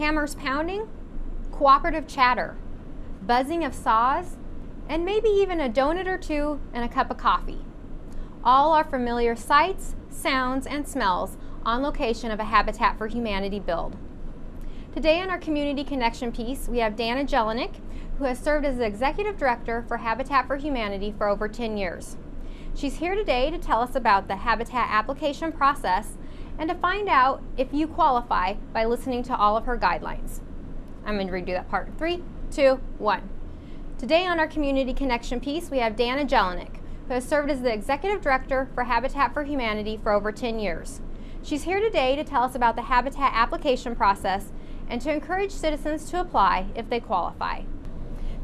hammers pounding, cooperative chatter, buzzing of saws, and maybe even a donut or two and a cup of coffee. All are familiar sights, sounds, and smells on location of a Habitat for Humanity build. Today on our Community Connection piece, we have Dana Jelinek, who has served as the Executive Director for Habitat for Humanity for over 10 years. She's here today to tell us about the Habitat application process and to find out if you qualify by listening to all of her guidelines. I'm going to redo that part. 3, 2, 1. Today on our Community Connection piece, we have Dana Jelinek, who has served as the Executive Director for Habitat for Humanity for over 10 years. She's here today to tell us about the Habitat application process and to encourage citizens to apply if they qualify.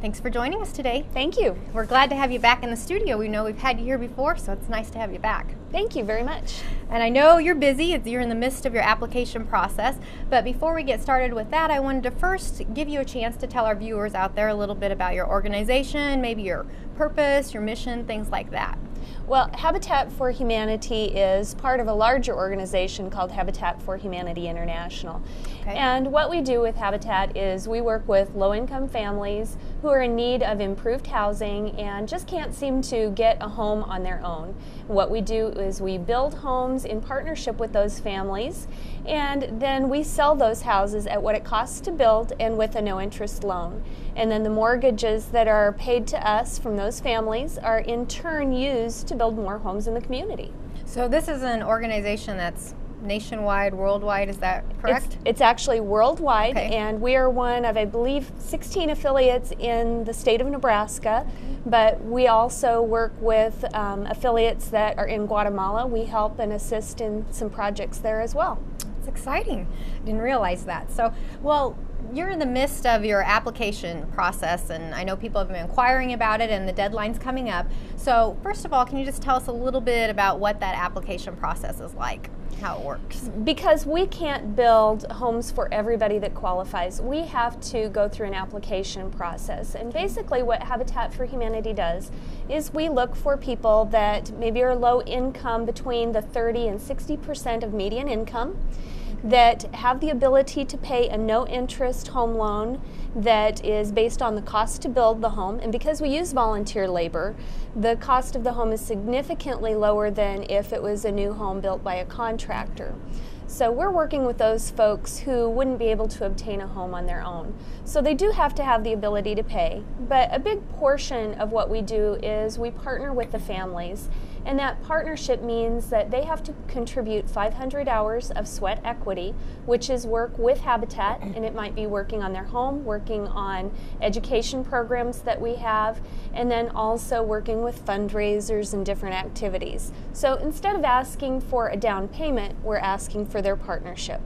Thanks for joining us today. Thank you. We're glad to have you back in the studio. We know we've had you here before, so it's nice to have you back. Thank you very much. And I know you're busy, you're in the midst of your application process, but before we get started with that, I wanted to first give you a chance to tell our viewers out there a little bit about your organization, maybe your purpose, your mission, things like that. Well, Habitat for Humanity is part of a larger organization called Habitat for Humanity International. Okay. And what we do with Habitat is we work with low-income families who are in need of improved housing and just can't seem to get a home on their own. What we do is we build homes in partnership with those families, and then we sell those houses at what it costs to build and with a no-interest loan. And then the mortgages that are paid to us from those families are in turn used to build more homes in the community. So this is an organization that's nationwide, worldwide, is that correct? It's actually worldwide, okay. And we are one of, I believe, 16 affiliates in the state of Nebraska, but we also work with affiliates that are in Guatemala. We help and assist in some projects there as well. It's exciting. I didn't realize that. So, well, you're in the midst of your application process, and I know people have been inquiring about it and the deadline's coming up. So first of all, can you just tell us a little bit about what that application process is like, how it works? Because we can't build homes for everybody that qualifies, we have to go through an application process. And basically what Habitat for Humanity does is we look for people that maybe are low income, between the 30 and 60% of median income, that have the ability to pay a no-interest home loan that is based on the cost to build the home. And because we use volunteer labor, the cost of the home is significantly lower than if it was a new home built by a contractor. So we're working with those folks who wouldn't be able to obtain a home on their own. So they do have to have the ability to pay. But a big portion of what we do is we partner with the families. And that partnership means that they have to contribute 500 hours of sweat equity, which is work with Habitat, and it might be working on their home, working on education programs that we have, and then also working with fundraisers and different activities. So instead of asking for a down payment, we're asking for their partnership.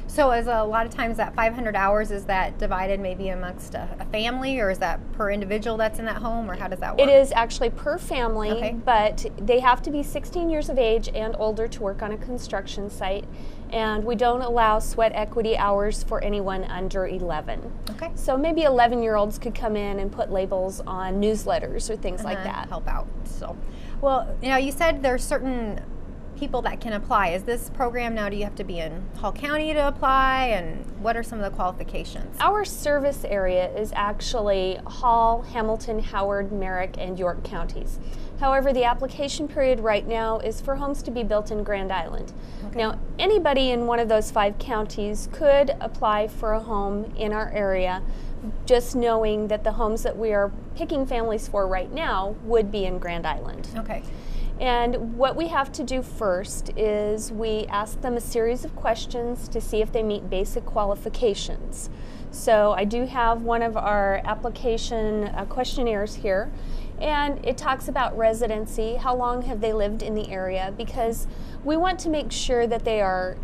So as a lot of times that 500 hours, is that divided maybe amongst a family, or is that per individual that's in that home, or how does that work? It is actually per family, okay. But they have to be 16 years of age and older to work on a construction site, and we don't allow sweat equity hours for anyone under 11. Okay. So maybe 11-year-olds could come in and put labels on newsletters or things like that. Help out. So, well, you said there's certain people that can apply. Is this program now, do you have to be in Hall County to apply, and what are some of the qualifications? Our service area is actually Hall, Hamilton, Howard, Merrick, and York counties. However, the application period right now is for homes to be built in Grand Island. Okay. Now, anybody in one of those 5 counties could apply for a home in our area, just knowing that the homes that we are picking families for right now would be in Grand Island. Okay. And what we have to do first is we ask them a series of questions to see if they meet basic qualifications. So I do have one of our application questionnaires here, and it talks about residency, how long have they lived in the area, because we want to make sure that they are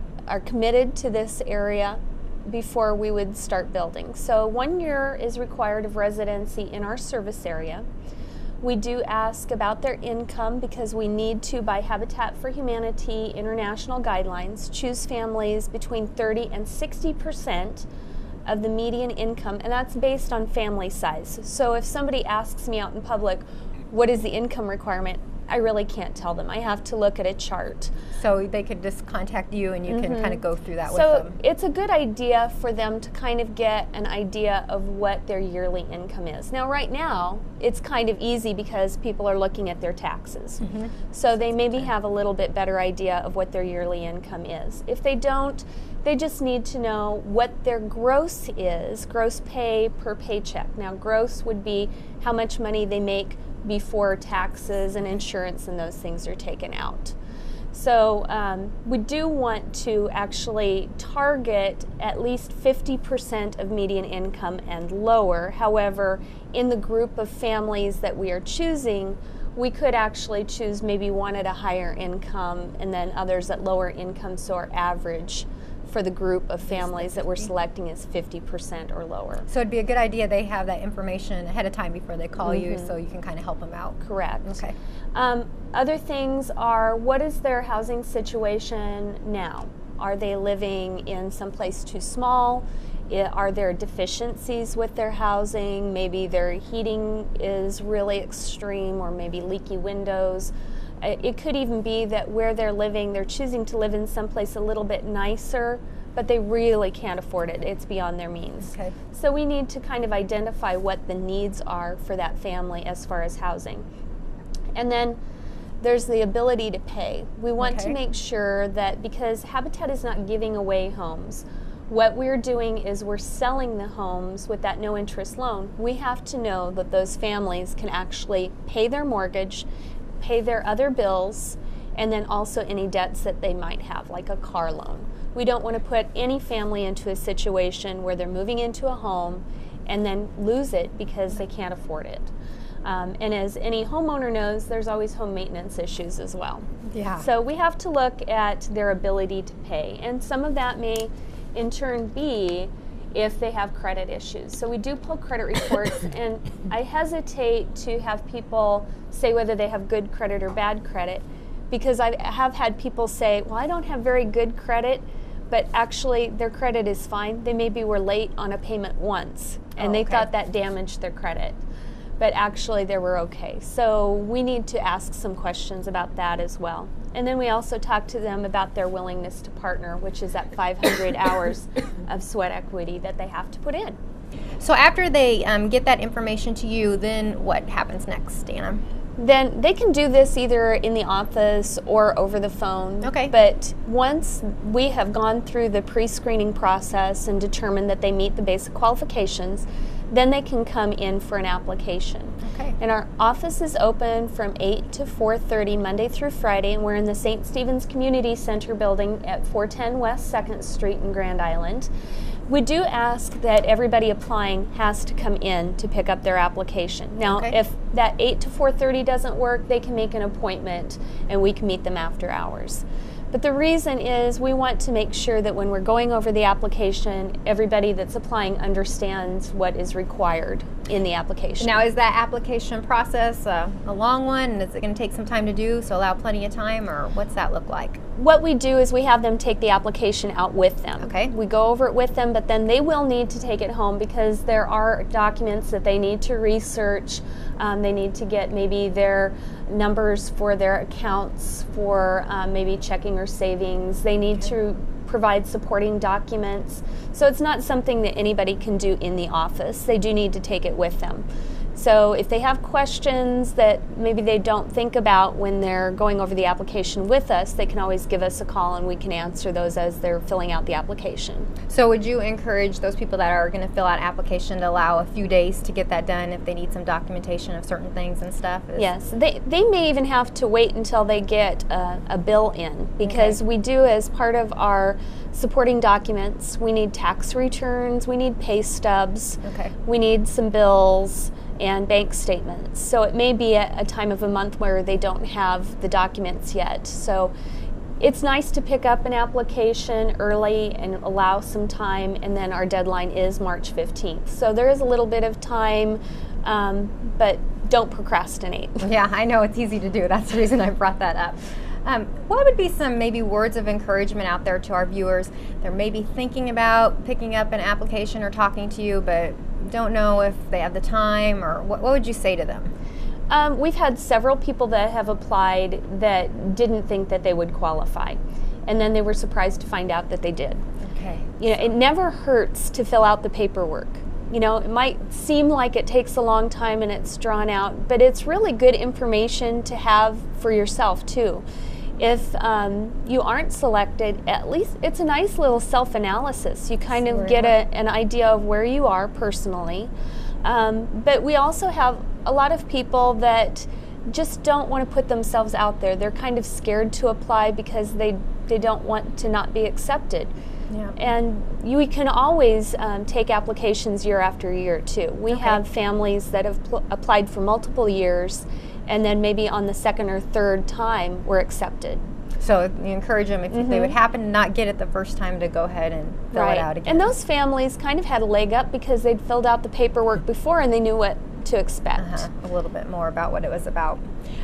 committed to this area before we would start building. So 1 year is required of residency in our service area. We do ask about their income because we need to, by Habitat for Humanity international guidelines, choose families between 30 and 60% of the median income, and that's based on family size. So if somebody asks me out in public, what is the income requirement? I really can't tell them. I have to look at a chart. So they could just contact you and you can kind of go through that with So them. it's a good idea for them to kind of get an idea of what their yearly income is. Now, right now, it's kind of easy because people are looking at their taxes. So they maybe have a little bit better idea of what their yearly income is. If they don't, they just need to know what their gross is, gross pay per paycheck. Now, gross would be how much money they make before taxes and insurance and those things are taken out. So we do want to actually target at least 50% of median income and lower. However, in the group of families that we are choosing, we could actually choose maybe one at a higher income and then others at lower income, so our average for the group of families that we're selecting is 50% or lower. So it'd be a good idea they have that information ahead of time before they call you, so you can kind of help them out. Correct. Okay. Other things are, what is their housing situation now? Are they living in some place too small? Are there deficiencies with their housing? Maybe their heating is really extreme, or maybe leaky windows. It could even be that where they're living, they're choosing to live in someplace a little bit nicer, but they really can't afford it. It's beyond their means. Okay. So we need to kind of identify what the needs are for that family as far as housing. And then there's the ability to pay. We want to make sure that, because Habitat is not giving away homes, what we're doing is we're selling the homes with that no interest loan. We have to know that those families can actually pay their mortgage, pay their other bills, and then also any debts that they might have, like a car loan. We don't want to put any family into a situation where they're moving into a home and then lose it because they can't afford it. And as any homeowner knows, there's always home maintenance issues as well. Yeah. So we have to look at their ability to pay, and some of that may in turn be if they have credit issues. So we do pull credit reports, and I hesitate to have people say whether they have good credit or bad credit, because I have had people say, well, I don't have very good credit, but actually their credit is fine. They maybe were late on a payment once, and they thought that damaged their credit, but actually they were okay. So we need to ask some questions about that as well. And then we also talk to them about their willingness to partner, which is that 500 hours of sweat equity that they have to put in. So after they get that information to you, then what happens next, Dana? Then they can do this either in the office or over the phone. Okay. But once we have gone through the pre-screening process and determined that they meet the basic qualifications, then they can come in for an application. Okay. And our office is open from 8 to 4:30 Monday through Friday, and we're in the St. Stephen's Community Center building at 410 West 2nd Street in Grand Island. We do ask that everybody applying has to come in to pick up their application. Now, if that 8 to 4:30 doesn't work, they can make an appointment and we can meet them after hours. But the reason is we want to make sure that when we're going over the application, everybody that's applying understands what is required in the application. Now, is that application process a long one, and is it going to take some time to do, so allow plenty of time, or what's that look like? What we do is we have them take the application out with them. Okay. We go over it with them, but then they will need to take it home because there are documents that they need to research. They need to get maybe their numbers for their accounts for maybe checking or savings. They need to provide supporting documents. So it's not something that anybody can do in the office. They do need to take it with them. So if they have questions that maybe they don't think about when they're going over the application with us, they can always give us a call and we can answer those as they're filling out the application. So would you encourage those people that are going to fill out application to allow a few days to get that done if they need some documentation of certain things and stuff? Yes, they may even have to wait until they get a bill in, because we do, as part of our supporting documents, we need tax returns, we need pay stubs, we need some bills and bank statements. So it may be a time of a month where they don't have the documents yet. So it's nice to pick up an application early and allow some time, and then our deadline is March 15th. So there is a little bit of time, but don't procrastinate. Yeah, I know it's easy to do. That's the reason I brought that up. What would be some maybe words of encouragement out there to our viewers? They're maybe thinking about picking up an application or talking to you, but don't know if they have the time, or what would you say to them? We've had several people that have applied that didn't think that they would qualify, and then they were surprised to find out that they did. Okay. You know, it never hurts to fill out the paperwork. You know, it might seem like it takes a long time and it's drawn out, but it's really good information to have for yourself too. If you aren't selected, at least it's a nice little self-analysis. You kind of get an idea of where you are personally. But we also have a lot of people that just don't want to put themselves out there. They're kind of scared to apply because they don't want to not be accepted. Yeah. And we can always take applications year after year too. We have families that have applied for multiple years, and then maybe on the second or third time were accepted. So you encourage them, if they would happen to not get it the first time, to go ahead and fill it out again. And those families kind of had a leg up because they'd filled out the paperwork before and they knew what to expect. A little bit more about what it was about.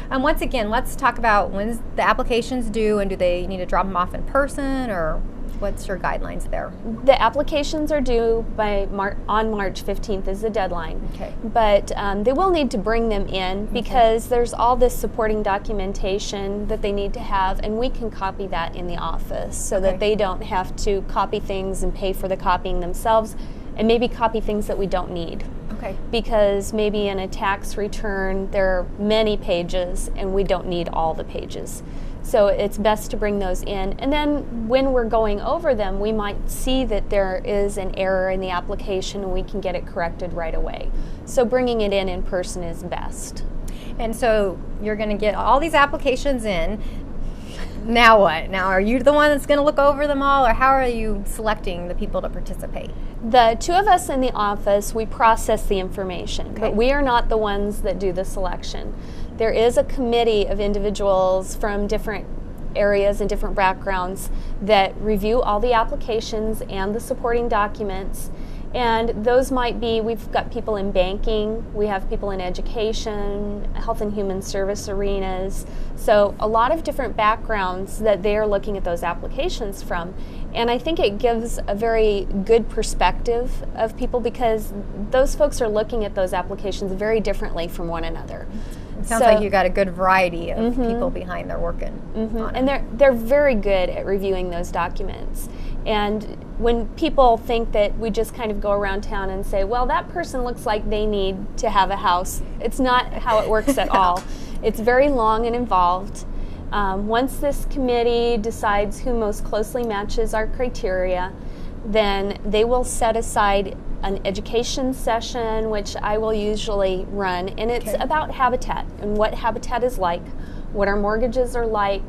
Once again, let's talk about when's the applications due, and do they need to drop them off in person, or what's your guidelines there? The applications are due by on March 15th is the deadline. Okay. But they will need to bring them in because there's all this supporting documentation that they need to have, and we can copy that in the office so that they don't have to copy things and pay for the copying themselves, and maybe copy things that we don't need. Okay. Because maybe in a tax return there are many pages and we don't need all the pages. So it's best to bring those in, and then when we're going over them, we might see that there is an error in the application and we can get it corrected right away. So bringing it in person is best. And so you're going to get all these applications in. Now what? Now are you the one that's going to look over them all, or how are you selecting the people to participate? The two of us in the office, we process the information, but we are not the ones that do the selection. There is a committee of individuals from different areas and different backgrounds that review all the applications and the supporting documents. And those might be, we've got people in banking, we have people in education, health and human service arenas. So a lot of different backgrounds that they are looking at those applications from. And I think it gives a very good perspective of people because those folks are looking at those applications very differently from one another. It sounds like you got a good variety of people behind there working on it. And they're very good at reviewing those documents. And when people think that we just kind of go around town and say, well, that person looks like they need to have a house, it's not how it works at all. It's very long and involved. Once this committee decides who most closely matches our criteria, then they will set aside an education session, which I will usually run, and it's about habitat and what habitat is like, what our mortgages are like,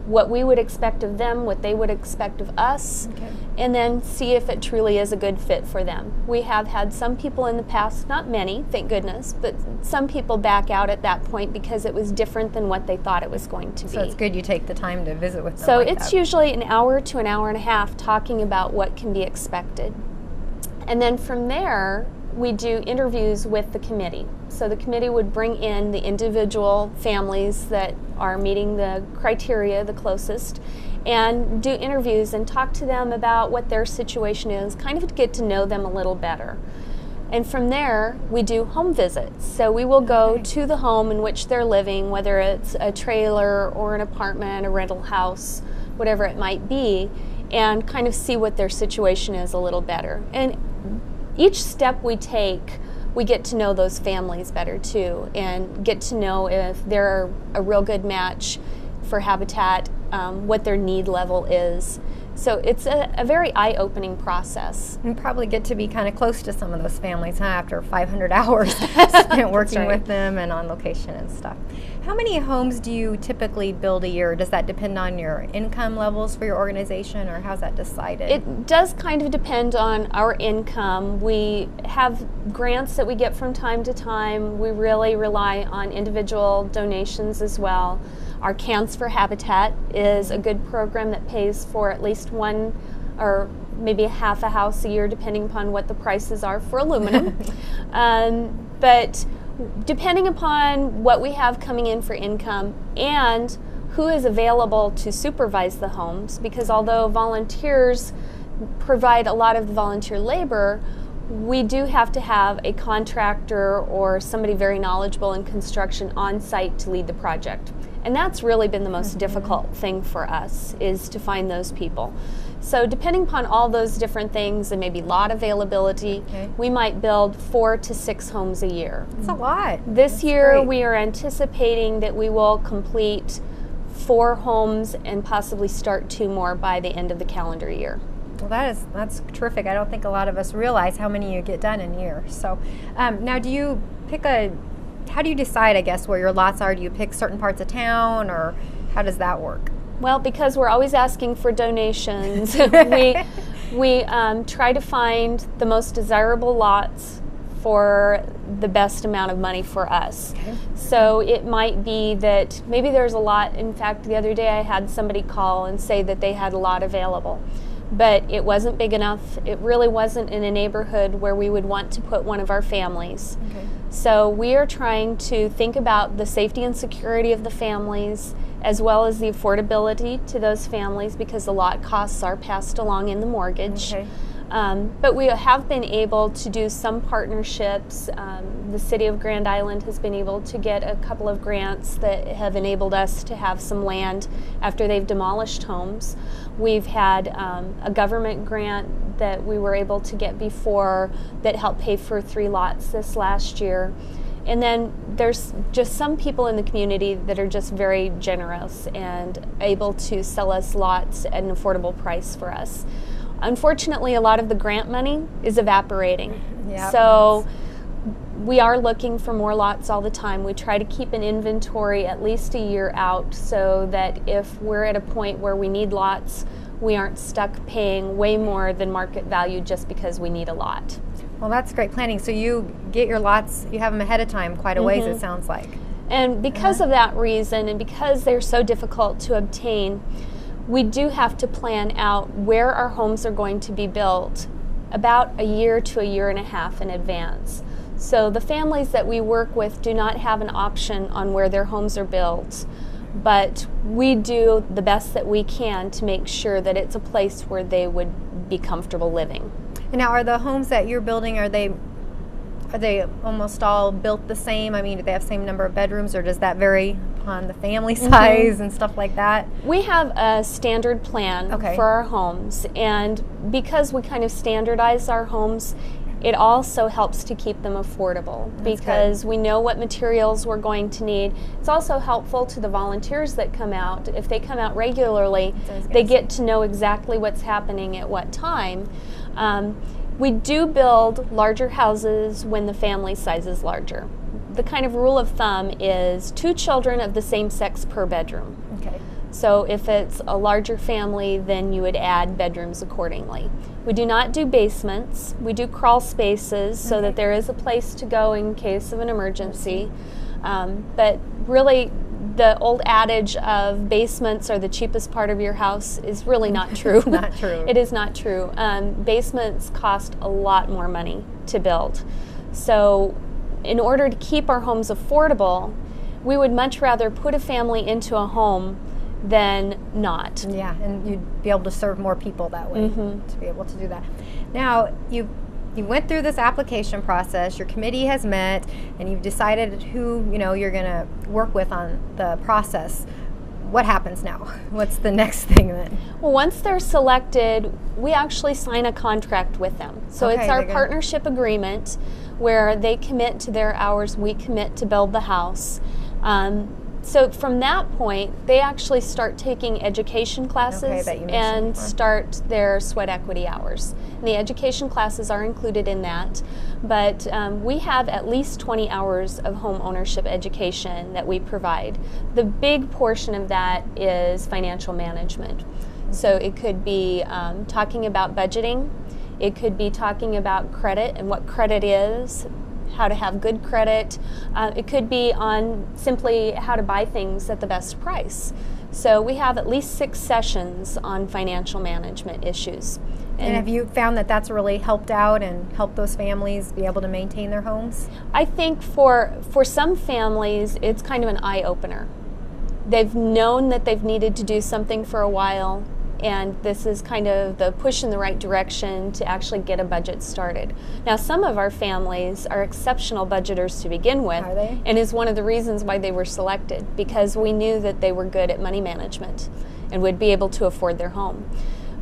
what we would expect of them, what they would expect of us, and then see if it truly is a good fit for them. We have had some people in the past, not many, thank goodness, but some people back out at that point because it was different than what they thought it was going to be. So it's good you take the time to visit with them. So it's usually an hour to an hour and a half talking about what can be expected. And then from there, we do interviews with the committee. So the committee would bring in the individual families that are meeting the criteria the closest and do interviews and talk to them about what their situation is, kind of get to know them a little better. And from there, we do home visits. So we will go to the home in which they're living, whether it's a trailer or an apartment, a rental house, whatever it might be, and kind of see what their situation is a little better. And each step we take, we get to know those families better too, and get to know if they're a real good match for Habitat, what their need level is. So it's a very eye-opening process. You probably get to be kind of close to some of those families, huh, after 500 hours spent working with them and on location and stuff. How many homes do you typically build a year? Does that depend on your income levels for your organization, or how's that decided? It does kind of depend on our income. We have grants that we get from time to time. We really rely on individual donations as well. Our Cans for Habitat is a good program that pays for at least one or maybe half a house a year, depending upon what the prices are for aluminum. But depending upon what we have coming in for income and who is available to supervise the homes, because although volunteers provide a lot of the volunteer labor, we do have to have a contractor or somebody very knowledgeable in construction on site to lead the project. And that's really been the most difficult thing for us, is to find those people. So depending upon all those different things and maybe lot availability, we might build 4 to 6 homes a year. That's a lot. This year great. we are anticipating that we will complete 4 homes and possibly start 2 more by the end of the calendar year. Well, that's terrific. I don't think a lot of us realize how many you get done in a year. So now do you pick how do you decide, I guess, where your lots are? Do you pick certain parts of town, or how does that work? Well, because we're always asking for donations, we try to find the most desirable lots for the best amount of money for us. Okay. So it might be that maybe there's a lot. In fact, the other day I had somebody call and say that they had a lot available, but it wasn't big enough. It really wasn't in a neighborhood where we would want to put one of our families. Okay. So we are trying to think about the safety and security of the families, as well as the affordability to those families, because the lot costs are passed along in the mortgage. Okay. But we have been able to do some partnerships. The City of Grand Island has been able to get a couple of grants that have enabled us to have some land after they've demolished homes. We've had a government grant that we were able to get before that helped pay for 3 lots this last year. And then there's just some people in the community that are just very generous and able to sell us lots at an affordable price for us. Unfortunately, a lot of the grant money is evaporating. Yep. So we are looking for more lots all the time. We try to keep an inventory at least a year out, so that if we're at a point where we need lots, we aren't stuck paying way more than market value just because we need a lot. Well, that's great planning. So you get your lots, you have them ahead of time quite a ways, it sounds like. And because of that reason, and because they're so difficult to obtain, we do have to plan out where our homes are going to be built about a year to a year and a half in advance. So the families that we work with do not have an option on where their homes are built, but we do the best that we can to make sure that it's a place where they would be comfortable living. And now, are the homes that you're building, are they almost all built the same? I mean, do they have the same number of bedrooms, or does that vary upon the family size and stuff like that? We have a standard plan for our homes, and because we kind of standardize our homes, it also helps to keep them affordable. That's because we know what materials we're going to need. It's also helpful to the volunteers that come out. If they come out regularly, they get to know exactly what's happening at what time. We do build larger houses when the family size is larger. The kind of rule of thumb is 2 children of the same sex per bedroom. Okay. So if it's a larger family, then you would add bedrooms accordingly. We do not do basements. We do crawl spaces so that there is a place to go in case of an emergency. But really, the old adage of basements are the cheapest part of your house is really not true. Not true. It is not true. Basements cost a lot more money to build. So in order to keep our homes affordable, we would much rather put a family into a home than not. Yeah, and you'd be able to serve more people that way to be able to do that. Now, you went through this application process, your committee has met, and you've decided who you're going to work with on the process. What happens now? What's the next thing then? Well, once they're selected, we actually sign a contract with them. So it's our partnership agreement where they commit to their hours, we commit to build the house. So from that point, they actually start taking education classes and start their sweat equity hours. And the education classes are included in that, but we have at least 20 hours of home ownership education that we provide. The big portion of that is financial management. So it could be talking about budgeting, it could be talking about credit and what credit is, how to have good credit. It could be on simply how to buy things at the best price. So we have at least 6 sessions on financial management issues. And have you found that that's really helped out and helped those families be able to maintain their homes? I think for some families, it's kind of an eye-opener. They've known that they've needed to do something for a while, and this is kind of the push in the right direction to actually get a budget started. Now, some of our families are exceptional budgeters to begin with, Are they? and is one of the reasons why they were selected, because we knew that they were good at money management and would be able to afford their home.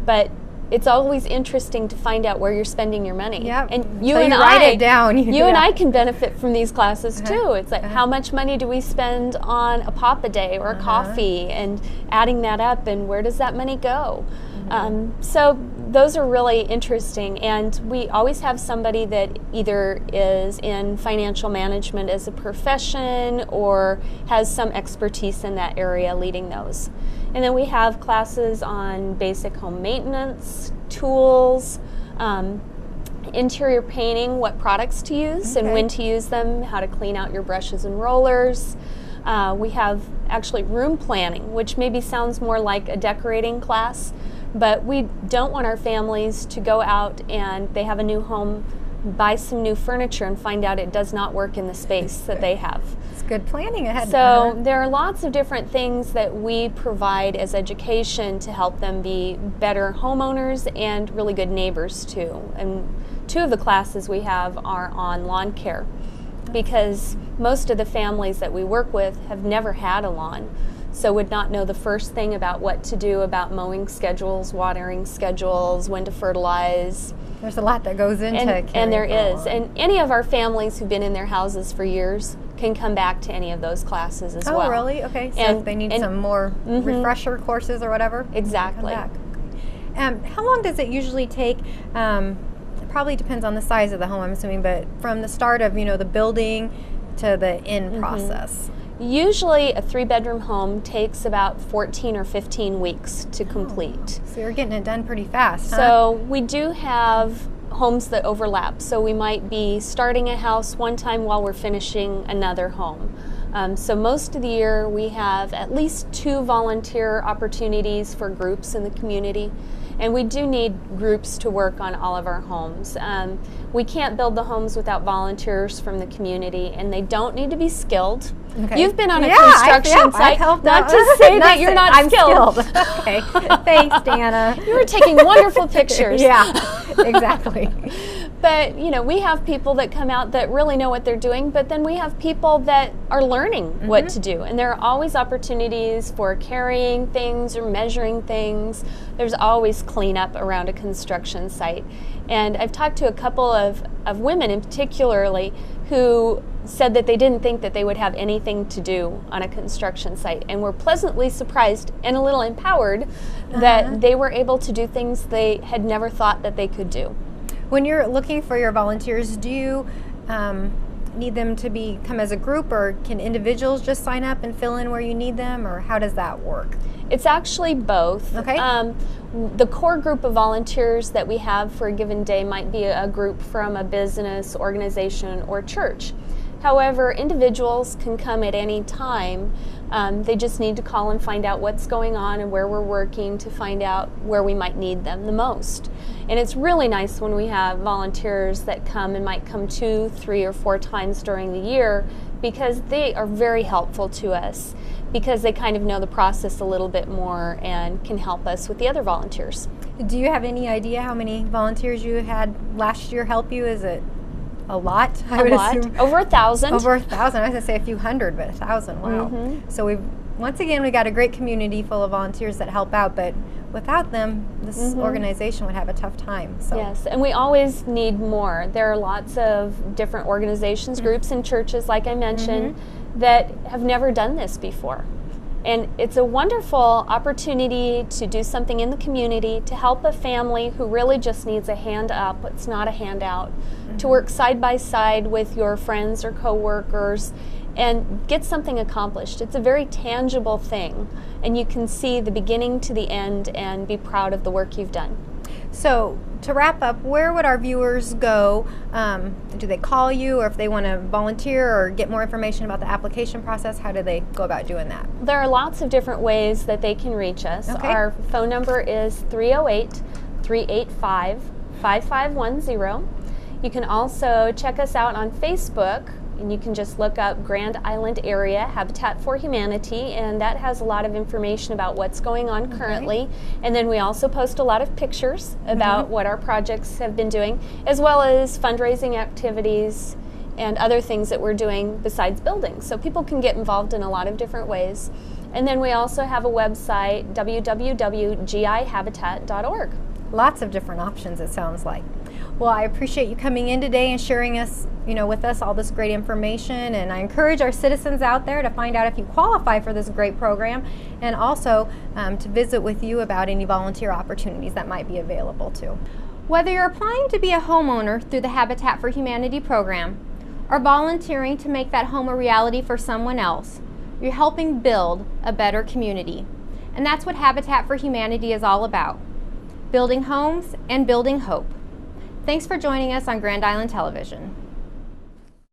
But it's always interesting to find out where you're spending your money. Yep. And you So and you write I, it down. you and I can benefit from these classes too. It's like, Uh-huh. how much money do we spend on a pop a day or a coffee, and adding that up, and where does that money go? So those are really interesting, and we always have somebody that either is in financial management as a profession or has some expertise in that area leading those. And then we have classes on basic home maintenance, tools, interior painting, what products to use and when to use them, how to clean out your brushes and rollers. We have actually room planning, which maybe sounds more like a decorating class, but we don't want our families to go out and they have a new home, buy some new furniture and find out it does not work in the space that they have. It's good planning ahead. So there are lots of different things that we provide as education to help them be better homeowners and really good neighbors too. And 2 of the classes we have are on lawn care, because most of the families that we work with have never had a lawn, so would not know the first thing about what to do about mowing schedules, watering schedules, when to fertilize. There's a lot that goes into And there caring is. for. And any of our families who've been in their houses for years can come back to any of those classes as well. Oh, really? Okay. So And- if they need and- some more refresher courses or whatever, Exactly. come back. How long does it usually take? It probably depends on the size of the home, I'm assuming, but from the start of the building to the end process. Usually a 3-bedroom home takes about 14 or 15 weeks to complete. So you're getting it done pretty fast. So we do have homes that overlap. So we might be starting a house one time while we're finishing another home. So most of the year we have at least 2 volunteer opportunities for groups in the community. And we do need groups to work on all of our homes. We can't build the homes without volunteers from the community, and they don't need to be skilled. Okay. You've been on a I've construction site, helped not out. to say that you're not I'm skilled. Okay, thanks, Dana. You were taking wonderful pictures. Yeah, exactly. But we have people that come out that really know what they're doing, but then we have people that are learning what to do. And there are always opportunities for carrying things or measuring things. There's always cleanup around a construction site. And I've talked to a couple of women in particularly who said that they didn't think that they would have anything to do on a construction site, and were pleasantly surprised and a little empowered that they were able to do things they had never thought that they could do. When you're looking for your volunteers, do you need them to come as a group, or can individuals just sign up and fill in where you need them, or how does that work? It's actually both. Okay. The core group of volunteers that we have for a given day might be a group from a business, organization, or church. However, individuals can come at any time. They just need to call and find out what's going on and where we're working to find out where we might need them the most. And it's really nice when we have volunteers that come and might come 2, 3, or 4 times during the year, because they are very helpful to us, because they kind of know the process a little bit more and can help us with the other volunteers. Do you have any idea how many volunteers you had last year help you? Is it a lot? I would assume Over 1,000. over 1,000. I was going to say a few hundred, but 1,000. Wow. So we got a great community full of volunteers that help out, but without them, this organization would have a tough time. So. Yes, and we always need more. There are lots of different organizations, groups, and churches, like I mentioned, that have never done this before. And it's a wonderful opportunity to do something in the community, to help a family who really just needs a hand up, it's not a handout, to work side by side with your friends or coworkers and get something accomplished. It's a very tangible thing, and you can see the beginning to the end and be proud of the work you've done. So to wrap up, where would our viewers go? Do they call you, or if they want to volunteer or get more information about the application process, how do they go about doing that? There are lots of different ways that they can reach us. Okay. Our phone number is 308-385-5510. You can also check us out on Facebook And you can just look up Grand Island Area Habitat for Humanity, and that has a lot of information about what's going on currently. And then we also post a lot of pictures about what our projects have been doing, as well as fundraising activities and other things that we're doing besides building. So people can get involved in a lot of different ways. And then we also have a website, www.gihabitat.org. Lots of different options, it sounds like. Well, I appreciate you coming in today and sharing with us all this great information, and I encourage our citizens out there to find out if you qualify for this great program, and also to visit with you about any volunteer opportunities that might be available too. Whether you're applying to be a homeowner through the Habitat for Humanity program, or volunteering to make that home a reality for someone else, you're helping build a better community. And that's what Habitat for Humanity is all about. Building homes and building hope. Thanks for joining us on Grand Island Television.